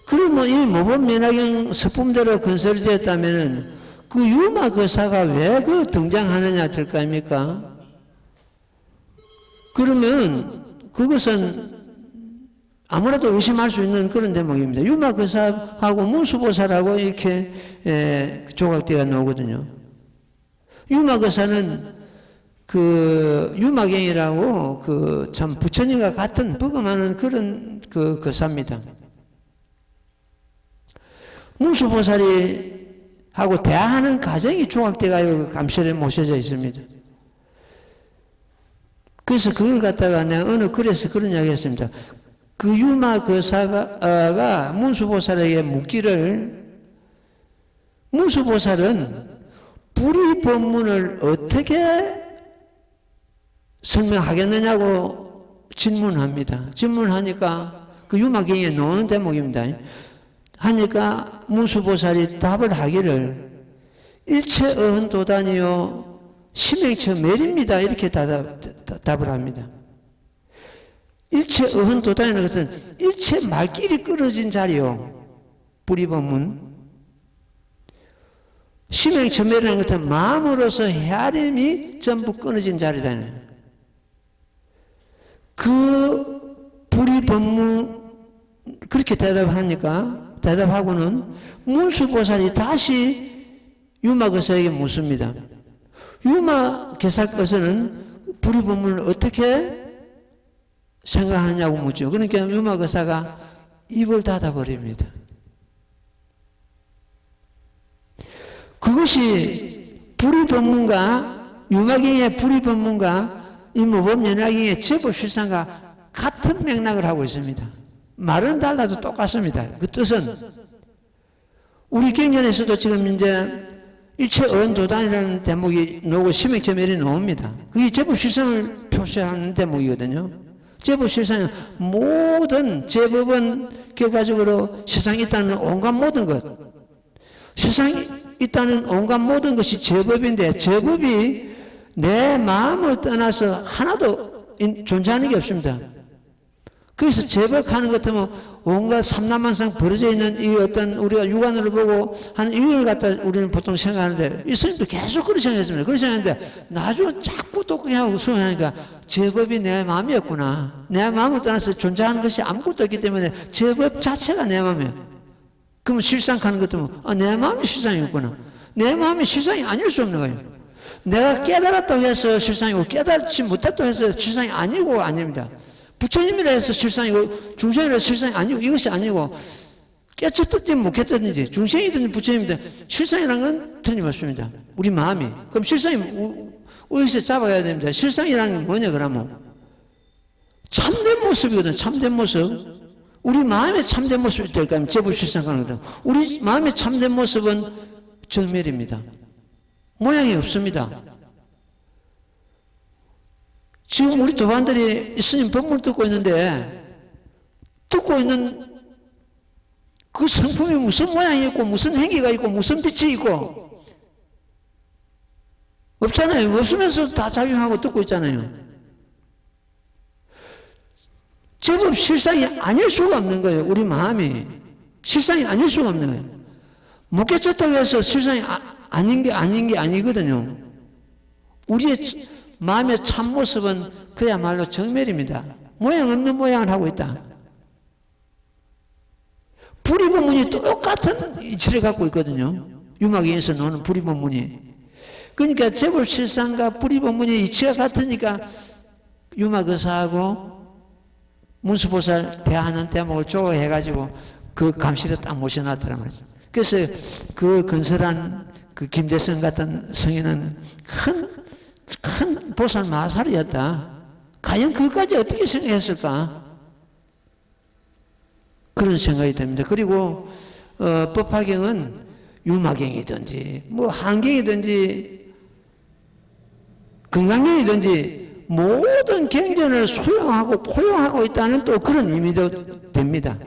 그러면 이 모범연하경 서품대로 건설됐다면은 그 유마 거사가 왜 그 등장하느냐 될 거 아닙니까? 그러면 그것은 아무래도 의심할 수 있는 그런 대목입니다. 유마거사하고 문수보살하고 이렇게 조각되어 나오거든요. 유마거사는 그 유마경이라고 그 참 부처님과 같은 버금하는 그런 그 거사입니다. 문수보살이 하고 대화하는 과정이 조각되어 감실에 모셔져 있습니다. 그래서 그걸 갖다가 내가 어느 글에서 그런 이야기 했습니다. 그 유마 거사가 문수보살에게 묻기를 문수보살은 불의 법문을 어떻게 설명하겠느냐고 질문합니다. 질문하니까 그 유마경에 나오는 대목입니다. 하니까 문수보살이 답을 하기를 일체 어흔도단이요 심행처 멸입니다. 이렇게 답을 합니다. 일체 어헌도단이라는 것은 일체 말길이 끊어진 자리요. 불이법문. 심행천멸이라는 것은 마음으로서 헤아림이 전부 끊어진 자리다. 그 불이법문 그렇게 대답하고는 문수보살이 다시 유마거사에게 묻습니다. 유마거사는 불이법문을 어떻게 생각하느냐고 묻죠. 그러니까 유마거사가 입을 닫아버립니다. 그것이 불이법문과 유마경의 불이법문과 이 모범연화경의 제법실상과 같은 맥락을 하고 있습니다. 말은 달라도 똑같습니다. 그 뜻은 우리 경전에서도 지금 이제 일체 어헌도단이라는 대목이 나오고 심행체멸이 나옵니다. 그게 제법실상을 표시하는 대목이거든요. 제법실상은 모든 제법은 결과적으로 세상에 있다는 온갖 모든 것, 세상에 있다는 온갖 모든 것이 제법인데 제법이 내 마음을 떠나서 하나도 존재하는 게 없습니다. 그래서 제법하는 것 같으면 온갖 삼라만상 벌어져 있는 이 어떤 우리가 육안으로 보고 하는 이걸 갖다 우리는 보통 생각하는데 이 스님도 계속 그렇게 생각했습니다. 그렇게 생각했는데 나중에 자꾸 똑똑하고 수행하니까 제법이 내 마음이었구나. 내 마음을 떠나서 존재하는 것이 아무것도 없기 때문에 제법 자체가 내 마음이에요. 그러면 실상하는 것 같으면 내 마음이 실상이었구나. 내 마음이 실상이 아닐 수 없는 거예요. 내가 깨달았다고 해서 실상이고 깨달지 못했다고 해서 실상이 아니고 아닙니다. 부처님이라 해서 실상이고 중생이라 해서 실상이 아니고 이것이 아니고 깨쳤든지 못 깨쳤든지 중생이든지 부처님이든 실상이라는 건 틀림없습니다. 우리 마음이. 그럼 실상이 어디서 잡아야 됩니다. 실상이라는 게 뭐냐 그러면 참된 모습이거든. 참된 모습. 우리 마음의 참된 모습이 될까 하면 제법 실상하는 거다. 우리 마음의 참된 모습은 정멸입니다. 모양이 없습니다. 지금 우리 도반들이 스님 법문을 듣고 있는데 듣고 있는 그 성품이 무슨 모양이 있고 무슨 행위가 있고 무슨 빛이 있고 없잖아요. 없으면서 다 작용하고 듣고 있잖아요. 제법 실상이 아닐 수가 없는 거예요. 우리 마음이 실상이 아닐 수가 없는 거예요. 못 깨쳤다고 해서 실상이 아닌 게 아니거든요. 우리의 마음의 참모습은 그야말로 정멸입니다. 모양 없는 모양을 하고 있다. 불이법문이 똑같은 이치를 갖고 있거든요. 유마경에서 나오는 불이법문이. 그러니까 제법 실상과 불이법문의 이치가 같으니까 유마거사하고 문수보살 대하는 대목을 조어해가지고 그 감실에 딱 모셔놨더란 말이죠. 그래서 그 건설한 그 김대성 같은 성인은 큰 보살 마살이었다. 과연 그것까지 어떻게 생각했을까? 그런 생각이 듭니다. 그리고 법화경은 유마경이든지 뭐 한경이든지 건강경이든지 모든 경전을 수용하고 포용하고 있다는 또 그런 의미도 됩니다.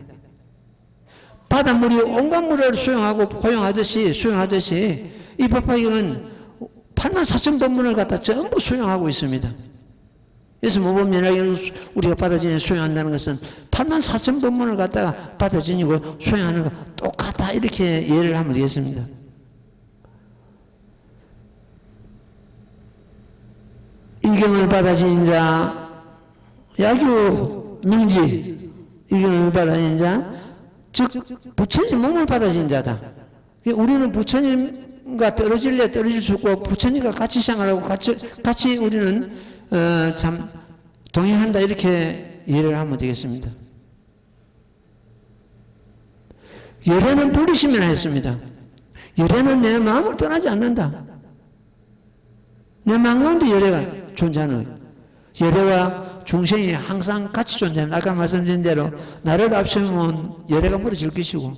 바닷물이 온갖 물을 수용하고 포용하듯이 이 법화경은 84,000법문을 갖다 전부 수용하고 있습니다. 그래서 모범연화경을 우리가 받아지니 수용한다는 것은 84,000법문을 갖다가 받아지니고 수용하는 거 똑같다 이렇게 이해를 하면 되겠습니다. 일경을 받아지는 자, 야규 능지, 일경을 받아지는 자, 즉 부처님 몸을 받아진 자다. 우리는 부처님과 떨어질래 떨어질 수 없고 부처님과 같이 생활하고 같이 우리는 참 동행한다 이렇게 이해를 하면 되겠습니다. 열애는 분리심이라 했습니다. 열애는 내 마음을 떠나지 않는다. 내 마음 가운데 열애가 존재하는 거예요. 열애와 중생이 항상 같이 존재하는, 아까 말씀드린 대로 나를 앞세우면 열애가 멀어질 것이고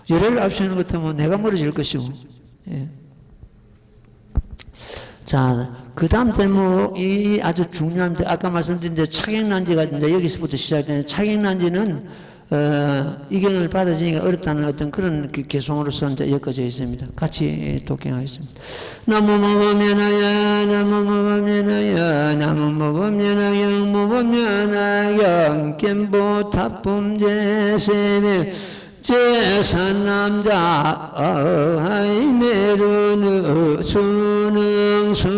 열애를 앞세우는 것 같으면 내가 멀어질 것이고. 예. 자, 그 다음 대목이 아주 중요합니다. 아까 말씀드린 대로 착행난지가 이제 여기서부터 시작되는 착행난지는 이경을 받아지니까 어렵다는 어떤 그런 개성으로서 이제 엮어져 있습니다. 같이 독경하겠습니다. 나무모범연하여 나무모범연하여 나무모범연하여 모범연하여 견보탑품제세밀 제산남자 어하이메르느 수능수지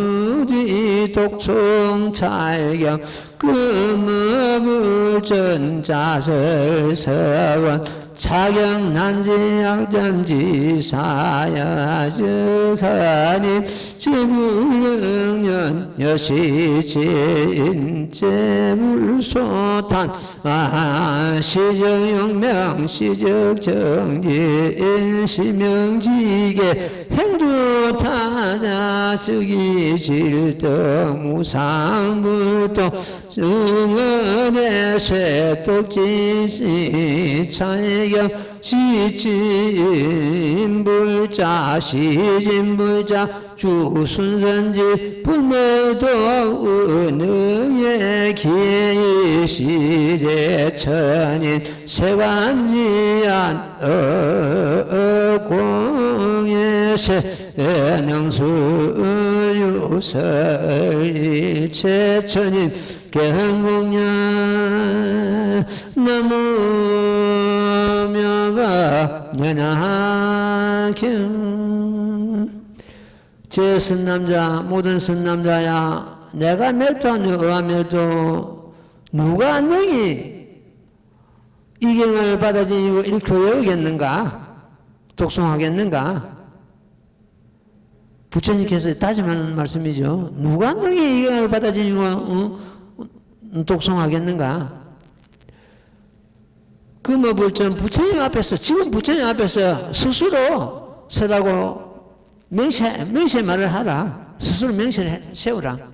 독송찰경 금업을전자설서원 차경난지약점지사야적하니 지불능년 여시지인제불소탄 시정영명 시적정지 시명지계 행주타자 즉이질덕 무상부도 승언의 쇠독지시 차이경 시진불자 시진불자 주순선지 불매도 은응의 기시제천인 세관지안 공예세 능수유설일체천인 경공년 나무며가 연하경 제 선남자 모든 선남자야 내가 멸도하며 의하멸도 누가 능히 이경을 받아들이고 읽고 외우겠는가 독송하겠는가 부처님께서 다짐하는 말씀이죠. 누가 능히 이경을 받아들이고 독송하겠는가? 금어불전 부처님 앞에서 지금 부처님 앞에서 스스로 서라고 명세 말을 하라. 스스로 명세를 세우라.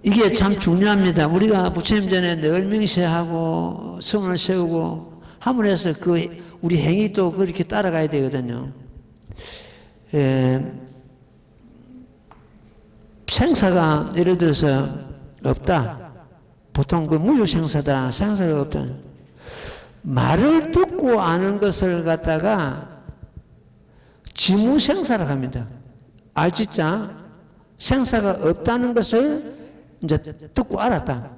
이게 참 중요합니다. 우리가 부처님 전에 늘 명세하고 성을 세우고 함을 해서 우리 행위도 그렇게 따라가야 되거든요. 생사가 예를 들어서 없다. 보통 무유생사다. 생사가 없다. 말을 듣고 아는 것을 갖다가 지무생사라고 합니다. 알지자 생사가 없다는 것을 이제 듣고 알았다.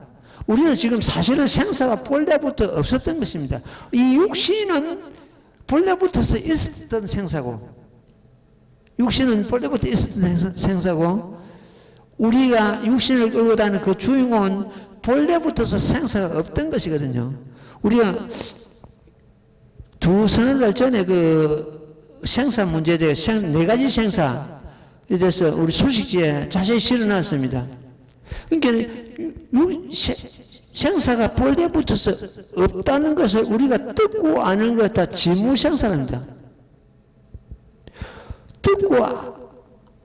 우리는 지금 사실은 생사가 본래부터 없었던 것입니다. 이 육신은 본래부터서 있었던 생사고 육신은 본래부터 있었던 생사고 우리가 육신을 끌고 다니는 그 주인공은 본래부터서 생사가 없던 것이거든요. 우리가 두 서너 달 전에 그 생사 문제에 대해 네 가지 생사에 대해서 우리 소식지에 자세히 실어놨습니다. 그러니까 생사가 본래부터서 없다는 것을 우리가 듣고 아는 것 다 지무생사랍니다. 듣고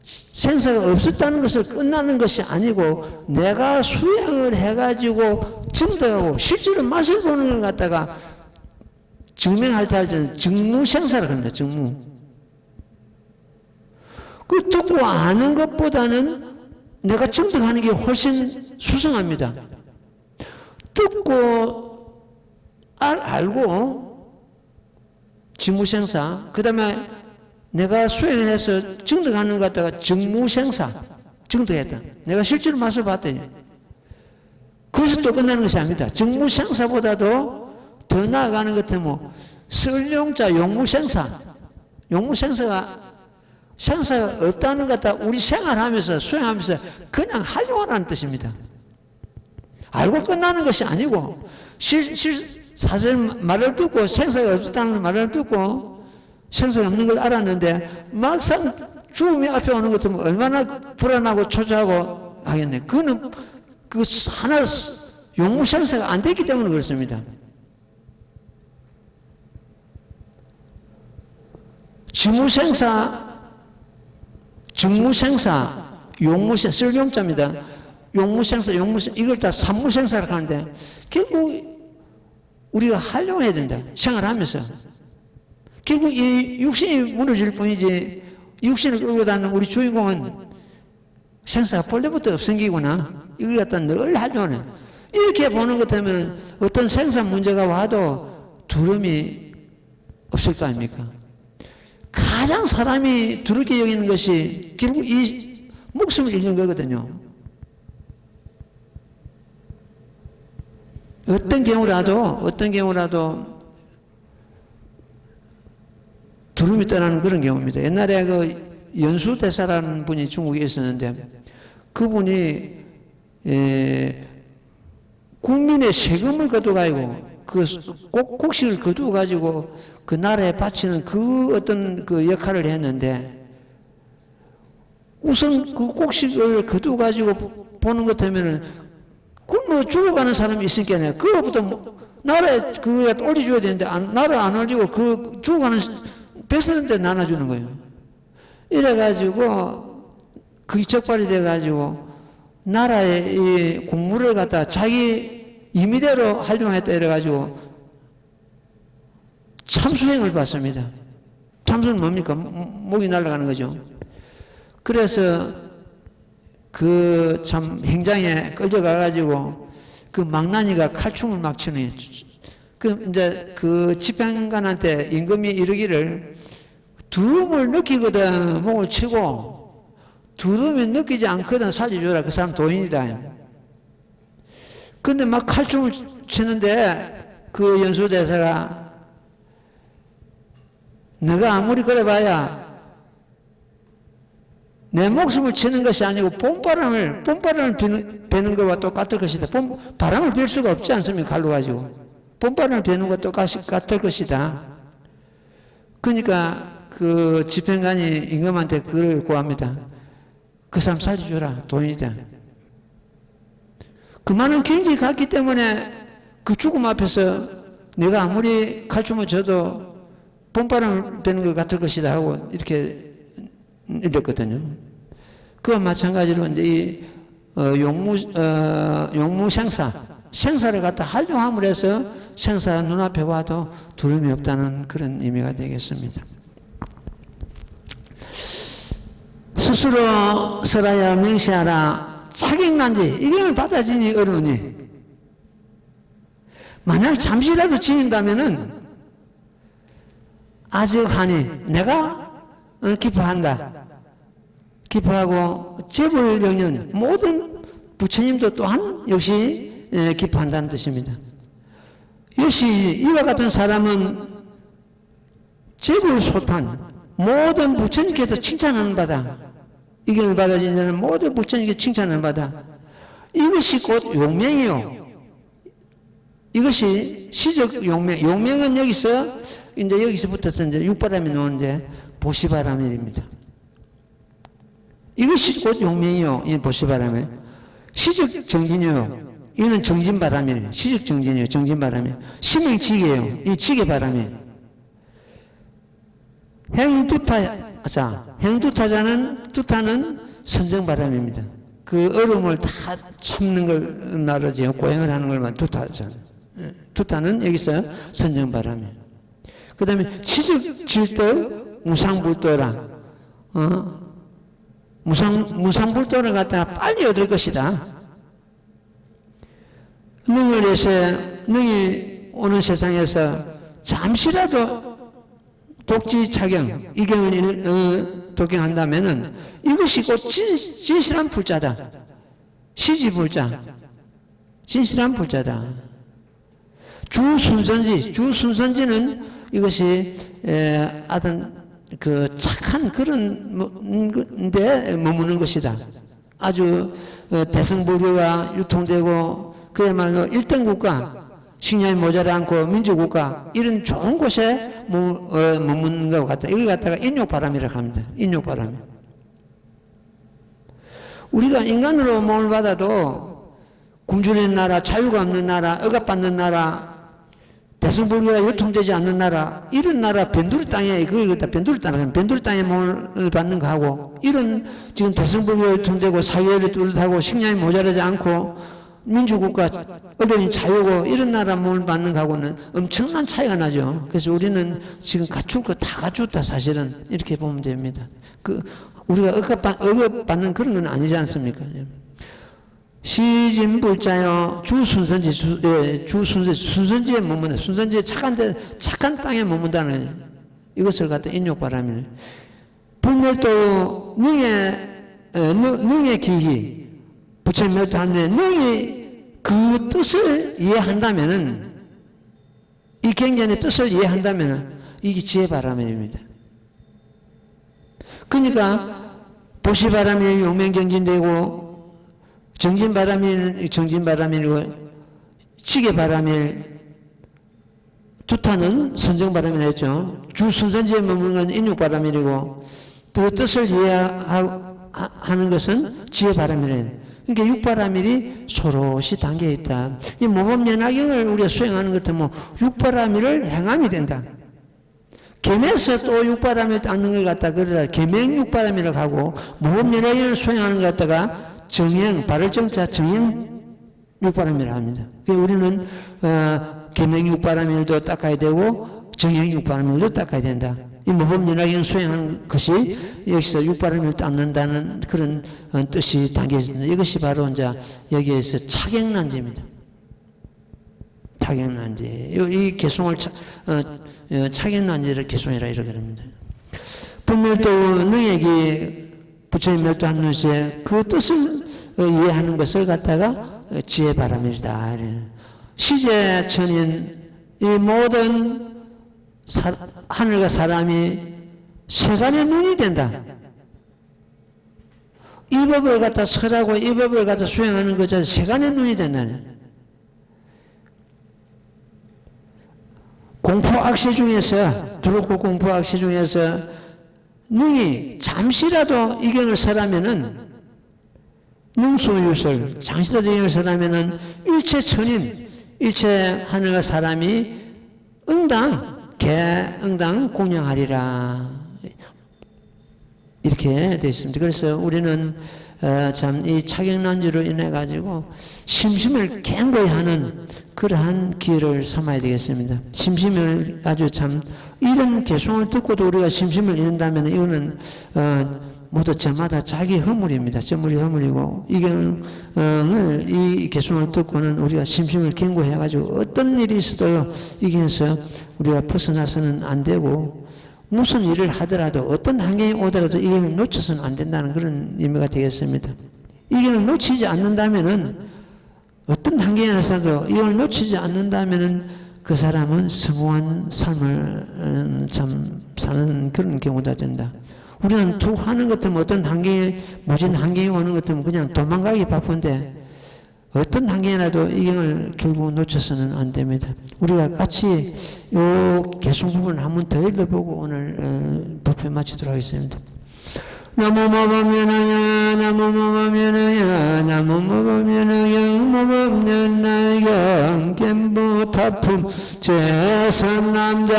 생사가 없었다는 것을 끝나는 것이 아니고 내가 수행을 해가지고 증득하고 실제로 맛을 보는 걸 갖다가 증명할 때 할 때는 증무생사라고 합니다. 증무. 그 듣고 아는 것보다는 내가 증득하는 게 훨씬 수승합니다. 듣고 알고 직무생사 그 다음에 내가 수행을 해서 증득하는 것 갖다가 증무생사 증득했다. 내가 실제로 맛을 봤더니 그것이 또 끝나는 것이 아닙니다. 증무생사보다도 더 나아가는 것 같으면 뭐 설용자 용무생사 용무생사가 생사가 없다는 것 같다. 우리 생활하면서 수행하면서 그냥 하려고 하는 뜻입니다. 알고 끝나는 것이 아니고 사실 말을 듣고 생사가 없다는 말을 듣고 생사가 없는 걸 알았는데 막상 죽음이 앞에 오는 것 같으면 얼마나 불안하고 초조하고 하겠네. 그거는 그 하나 용무생사가 안 됐기 때문에 그렇습니다. 지무생사 증무생사, 용무생사, 쓸용자입니다. 용무생사, 용무생사, 이걸 다 삼무생사라고 하는데, 결국 우리가 활용해야 된다. 생활하면서. 결국 이 육신이 무너질 뿐이지, 육신을 끌고 다니는 우리 주인공은 생사가 본래부터 없은 기구나. 이걸 갖다 늘 활용하네. 이렇게 보는 것 때문에 어떤 생산 문제가 와도 두려움이 없을 거 아닙니까? 가장 사람이 두렵게 여기는 것이 결국 이 목숨을 잃는 거거든요. 어떤 경우라도 두려움이 떠나는 그런 경우입니다. 옛날에 그 연수대사라는 분이 중국에 있었는데 그분이 국민의 세금을 거둬가지고 그 곡식을 거두어가지고 그 나라에 바치는 그 어떤 그 역할을 했는데 우선 그 곡식을 거두어가지고 보는 것 하면은 그 뭐 죽어가는 사람이 있으니까 그거부터 뭐 나라에 그거 올려줘야 되는데 나라 안 올리고 그 죽어가는 백성한테 나눠주는 거예요. 이래가지고 그게 적발이 돼가지고 나라의 이 국물을 갖다 자기 임의대로 활용했다 이래가지고 참수행을 받습니다. 참수는 뭡니까? 목이 날아가는 거죠. 그래서 그 참 행장에 끌려가가지고 그 망나니가 칼춤을 막 치는 그 이제 그 집행관한테 임금이 이르기를 두름을 느끼거든 목을 치고 두름이 느끼지 않거든 살려줘라. 그 사람 도인이다. 근데 막 칼춤을 치는데 그 연수대사가 내가 아무리 그래봐야 내 목숨을 치는 것이 아니고 봄바람을 베는 것과 똑같을 것이다. 바람을 빌 수가 없지 않습니까? 칼로 가지고. 봄바람을 베는 것과 똑같을 것이다. 그러니까 그 집행관이 임금한테 그걸 구합니다. 그 사람 살려주라. 돈이다. 그 말은 굉장히 같기 때문에 그 죽음 앞에서 내가 아무리 칼춤을 쳐도 봄바람을 베는 것 같을 것이다 하고 이렇게 이랬거든요. 그와 마찬가지로 이제 이 생사를 갖다 활용함을 해서 생사가 눈앞에 와도 두려움이 없다는 그런 의미가 되겠습니다. 스스로 설하여 명시하라. 자격난지 이경을 받아지니 어려우니 만약 잠시라도 지닌다면은 아직하니 내가 기뻐한다. 기뻐하고 재불영년 모든 부처님도 또한 역시 기뻐한다는 뜻입니다. 역시 이와 같은 사람은 재불소탄 모든 부처님께서 칭찬하는 바다. 이경을 받아진 자는 모든 부처님께 칭찬하는 바다. 이것이 곧 용명이요. 이것이 시적 용명. 용명은 여기서부터 이제 육바람이 나오는데 보시바람입니다. 이것이 곧 용명이요. 이 보시바람이. 시적 정진이요. 이는 정진바람이에요. 시적 정진이요. 정진바람이에요. 심행지계예요. 이 지계바람이에요. 행두타는 선정바람입니다. 그 어려움을 다 참는 걸 말하죠. 고행을 하는 걸 두타잖아요. 두타는 여기서 선정바람이에요. 그 다음에 시적질득 무상불도라. 무상불도를 갖다가 빨리 얻을 것이다. 능이 오는 세상에서 잠시라도 독지차경, 이경을 독경한다면은 이것이 곧 진실한 불자다. 시지불자. 진실한 불자다. 주순선지는 이것이 어떤 그 착한 그런 데 머무는 것이다. 아주 대승불교가 유통되고 그야말로 1등 국가, 식량이 모자라 않고 민주국가 이런 좋은 곳에 머무는 것 같다. 이걸 갖다가 인욕바람이라고 합니다. 인욕바람. 우리가 인간으로 몸을 받아도 굶주리는 나라, 자유가 없는 나라, 억압받는 나라, 대승불교가 유통되지 않는 나라, 이런 나라 변두리 땅에 그걸 갖다 변두리 땅에 몸을 받는 거하고 이런 지금 대승불교가 유통되고 사회를 뚜렷하고 식량이 모자라지 않고 민주국가 언론이 자유고 이런 나라 몸을 받는 거하고는 엄청난 차이가 나죠. 그래서 우리는 지금 갖출 거 다 갖췄다 사실은 이렇게 보면 됩니다. 우리가 억압받는 그런 건 아니지 않습니까? 시진불자요 주순선지 순선지에 머문다. 순선지에 착한 땅에 머문다는 이것을 갖다 인욕바람이네. 불멸도 능의 기희 부처님 멸도하는데 능이 그 뜻을 이해한다면은 이 경전의 뜻을 이해한다면은 이게 지혜바람입니다. 그러니까 보시바람이 용맹정진되고 정진바람이고 지게바람이 두타는 선정바람이라 했죠. 주순선지에 머무는 건 인육바람이고 그 뜻을 이해하는 것은 지혜바람이래. 그러니까 육바라밀이 소롯이 담겨 있다. 이 모범연화경을 우리가 수행하는 것 같으면 육바라밀을 행함이 된다. 겸해서 또 육바라밀 닦는 걸 갖다가 그러다 겸행 육바라밀을 하고 모범연화경을 수행하는 것 갖다가 정행, 발을 정자 정행 육바라밀을 합니다. 우리는 겸행 육바라밀도 닦아야 되고 정행 육바라밀도 닦아야 된다. 이 모범연화경 수행하는 것이 여기서 육바라밀을 닦는다는 그런 뜻이 담겨 있습니다. 이것이 바로 이제 여기에서 차경난지입니다. 차경난지. 이 개송을 차경난지를 개송이라 이렇게 합니다. 불멸도 능액이 부처님 멸도한 것에 그 뜻을 이해하는 것을 갖다가 지혜바람이다. 시제천인 이 모든 하늘과 사람이 세간의 눈이 된다. 이 법을 갖다 설하고 이 법을 갖다 수행하는 것 자체 세간의 눈이 된다네. 공포악시 중에서 두렵고 공포악시 중에서 능이 잠시라도 이경을 설하면은 능수유설 잠시라도 이경을 설하면은 일체 천인 일체 하늘과 사람이 응당 공양하리라 이렇게 되어 있습니다. 그래서 우리는 참 이 차경난지로 인해 가지고 심심을 견고히 하는 그러한 기회를 삼아야 되겠습니다. 심심을 아주 참 이런 개송을 듣고도 우리가 심심을 잃는다면 이거는 모두 저마다 자기 허물입니다. 저물이 허물이고 이 개송을 듣고는 우리가 심심을 견고히 해가지고 어떤 일이 있어도 이게서 우리가 벗어나서는 안 되고 무슨 일을 하더라도 어떤 환경이 오더라도 이걸 놓쳐서는 안 된다는 그런 의미가 되겠습니다. 이걸 놓치지 않는다면은 어떤 환경에서도 이걸 놓치지 않는다면은 그 사람은 성공한 삶을 참 사는 그런 경우가 된다. 우리는 툭 하는 것 같으면 어떤 환경에 모진 환경이 오는 것 같으면 그냥 도망가기 바쁜데 어떤 환경이라도 이 경을 결국 놓쳐서는 안 됩니다. 우리가 같이 이 개송 부분을 한 번 더 읽어보고 오늘 법회 마치도록 하겠습니다. 나무모범연하야 나무모범연하야 나무모범연하야 모범연하야 겜부타품 제선남자의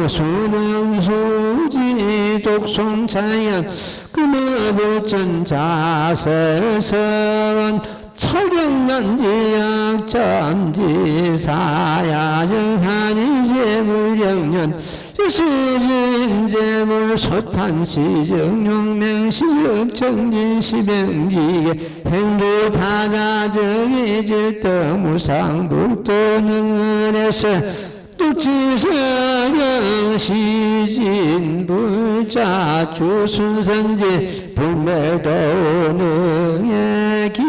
수능수지 독송자연 금어부천 자설선 차경난지약잠지사야정하니 재물영년 유시진재물 소탄시정용맹시적정진시병지게 행도타자정이질떡무상불도능은에서 뚝지서경 시진불자 주순선지 불매도능의 기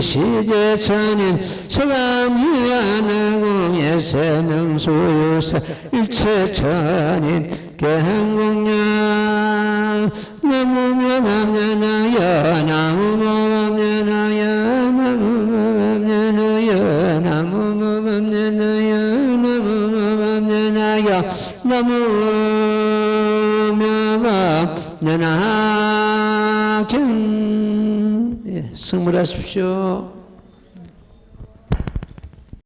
시제천인 서감지하는공에서 능수유사 일체천인 경공량 나무모범연하여 나무모범연하여 나무모범연하여 나무모범연하여 나무모범연하경 성불하십시오.